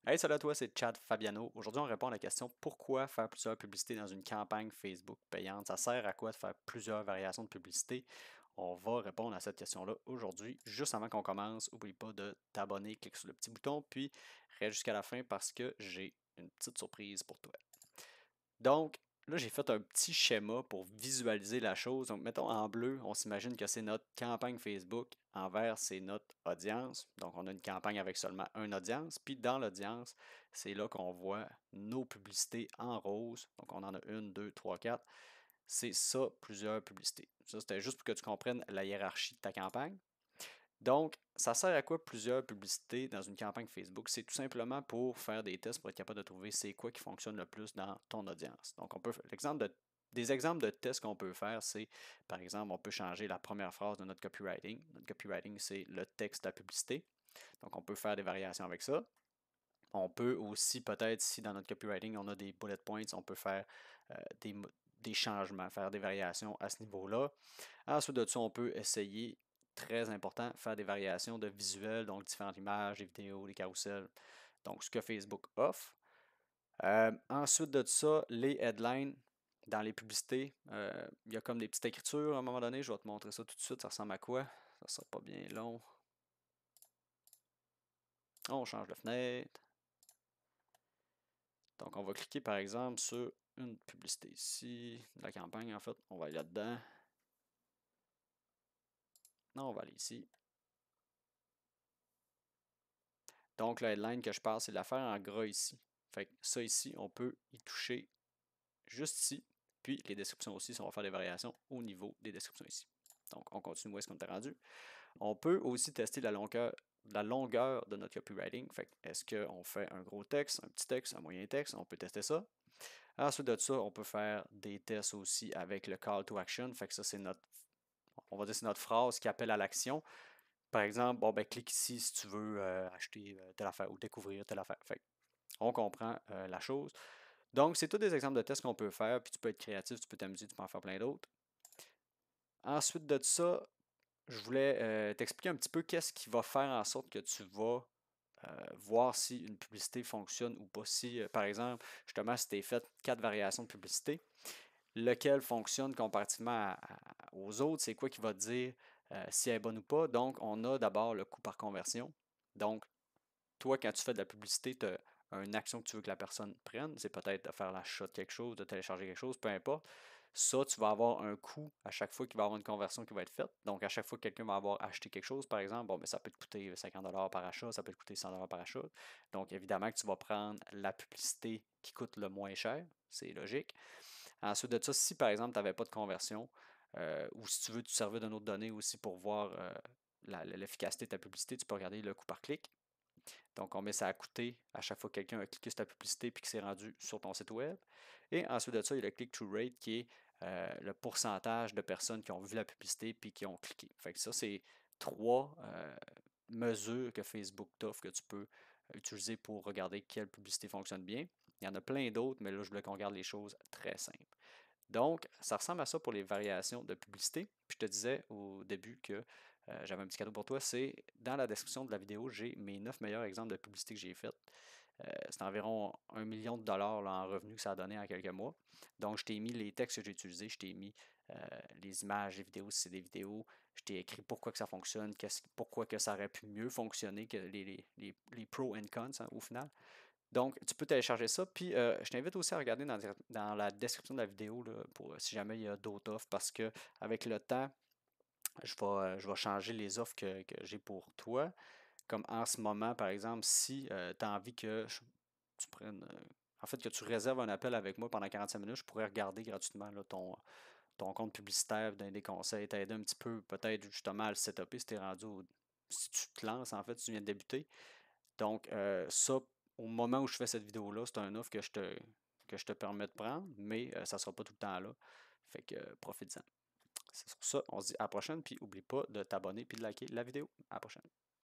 Hey, salut à toi, c'est Chad Fabiano. Aujourd'hui, on répond à la question pourquoi faire plusieurs publicités dans une campagne Facebook payante? Ça sert à quoi de faire plusieurs variations de publicité? On va répondre à cette question-là aujourd'hui. Juste avant qu'on commence, n'oublie pas de t'abonner, clique sur le petit bouton, puis reste jusqu'à la fin parce que j'ai une petite surprise pour toi. Donc, là, j'ai fait un petit schéma pour visualiser la chose. Donc, mettons en bleu, on s'imagine que c'est notre campagne Facebook. En vert, c'est notre audience. Donc, on a une campagne avec seulement une audience. Puis, dans l'audience, c'est là qu'on voit nos publicités en rose. Donc, on en a une, deux, trois, quatre. C'est ça, plusieurs publicités. Ça, c'était juste pour que tu comprennes la hiérarchie de ta campagne. Donc, ça sert à quoi plusieurs publicités dans une campagne Facebook? C'est tout simplement pour faire des tests pour être capable de trouver c'est quoi qui fonctionne le plus dans ton audience. Donc, des exemples de tests qu'on peut faire, c'est par exemple, on peut changer la première phrase de notre copywriting. Notre copywriting, c'est le texte de la publicité. Donc, on peut faire des variations avec ça. On peut aussi, peut-être, si dans notre copywriting, on a des bullet points, on peut faire euh, des, des changements, faire des variations à ce niveau-là. Ensuite de ça, on peut essayer, très important, faire des variations de visuels, donc différentes images, des vidéos, des carousels. Donc, ce que Facebook offre. Ensuite de ça, les headlines dans les publicités. Il y a comme des petites écritures à un moment donné. Je vais te montrer ça tout de suite. Ça ressemble à quoi? Ça sera pas bien long. On change de fenêtre. Donc, on va cliquer par exemple sur une publicité ici, de la campagne en fait. On va aller là-dedans. Non, on va aller ici. Donc, la headline que je parle, c'est de la faire en gras ici. Fait que ça ici, on peut y toucher juste ici. Puis les descriptions aussi, on va faire des variations au niveau des descriptions ici. Donc, on continue où est-ce qu'on est rendu. On peut aussi tester la longueur de notre copywriting. Fait que est-ce qu'on fait un gros texte, un petit texte, un moyen texte? On peut tester ça. Ensuite de ça, on peut faire des tests aussi avec le call to action. Fait que ça, c'est on va dire, c'est notre phrase qui appelle à l'action. Par exemple, bon, ben, clique ici si tu veux acheter telle affaire ou découvrir telle affaire. Fait on comprend la chose. Donc, c'est tous des exemples de tests qu'on peut faire, puis tu peux être créatif, tu peux t'amuser, tu peux en faire plein d'autres. Ensuite de ça, je voulais t'expliquer un petit peu qu'est-ce qui va faire en sorte que tu vas voir si une publicité fonctionne ou pas. Si, par exemple, justement, si tu as fait 4 variations de publicité, lequel fonctionne comparativement aux autres, c'est quoi qui va te dire si elle est bonne ou pas. Donc, on a d'abord le coût par conversion. Donc, toi, quand tu fais de la publicité, tu as une action que tu veux que la personne prenne. C'est peut-être de faire l'achat de quelque chose, de télécharger quelque chose, peu importe. Ça, tu vas avoir un coût à chaque fois qu'il va y avoir une conversion qui va être faite. Donc, à chaque fois que quelqu'un va avoir acheté quelque chose, par exemple, bon, mais ça peut te coûter 50$ par achat, ça peut te coûter 100$ par achat. Donc, évidemment que tu vas prendre la publicité qui coûte le moins cher. C'est logique. Ensuite de ça, si par exemple, tu n'avais pas de conversion, ou si tu veux te servir d'une autre donnée aussi pour voir l'efficacité de ta publicité, tu peux regarder le coût par clic. Donc, on met ça à coûter à chaque fois que quelqu'un a cliqué sur ta publicité puis qu'il s'est rendu sur ton site web. Et ensuite de ça, il y a le click-through rate qui est le pourcentage de personnes qui ont vu la publicité puis qui ont cliqué. Fait que ça, c'est 3 mesures que Facebook t'offre que tu peux utiliser pour regarder quelle publicité fonctionne bien. Il y en a plein d'autres, mais là, je voulais qu'on regarde les choses très simples. Donc, ça ressemble à ça pour les variations de publicité. Puis je te disais au début que j'avais un petit cadeau pour toi. C'est dans la description de la vidéo, j'ai mes 9 meilleurs exemples de publicité que j'ai faites. C'est environ 1 million de dollars là, en revenus que ça a donné en quelques mois. Donc, je t'ai mis les textes que j'ai utilisés, je t'ai mis les images, les vidéos si c'est des vidéos, je t'ai écrit pourquoi que ça fonctionne, pourquoi que ça aurait pu mieux fonctionner que les pros and cons hein, au final. Donc, tu peux télécharger ça. Puis, je t'invite aussi à regarder dans la description de la vidéo là, pour si jamais il y a d'autres offres parce que avec le temps, je vais changer les offres que j'ai pour toi. Comme en ce moment, par exemple, si tu as envie que tu prennes. En fait, que tu réserves un appel avec moi pendant 45 minutes, je pourrais regarder gratuitement là, ton compte publicitaire, donner des conseils, t'aider un petit peu, peut-être justement à le setuper si tu es rendu si tu te lances, en fait, si tu viens de débuter. Donc, ça, au moment où je fais cette vidéo-là, c'est un offre que je te permets de prendre, mais ça ne sera pas tout le temps là. Fait que profite-en. C'est sur ça, on se dit à la prochaine, puis oublie pas de t'abonner puis de liker la vidéo. À la prochaine.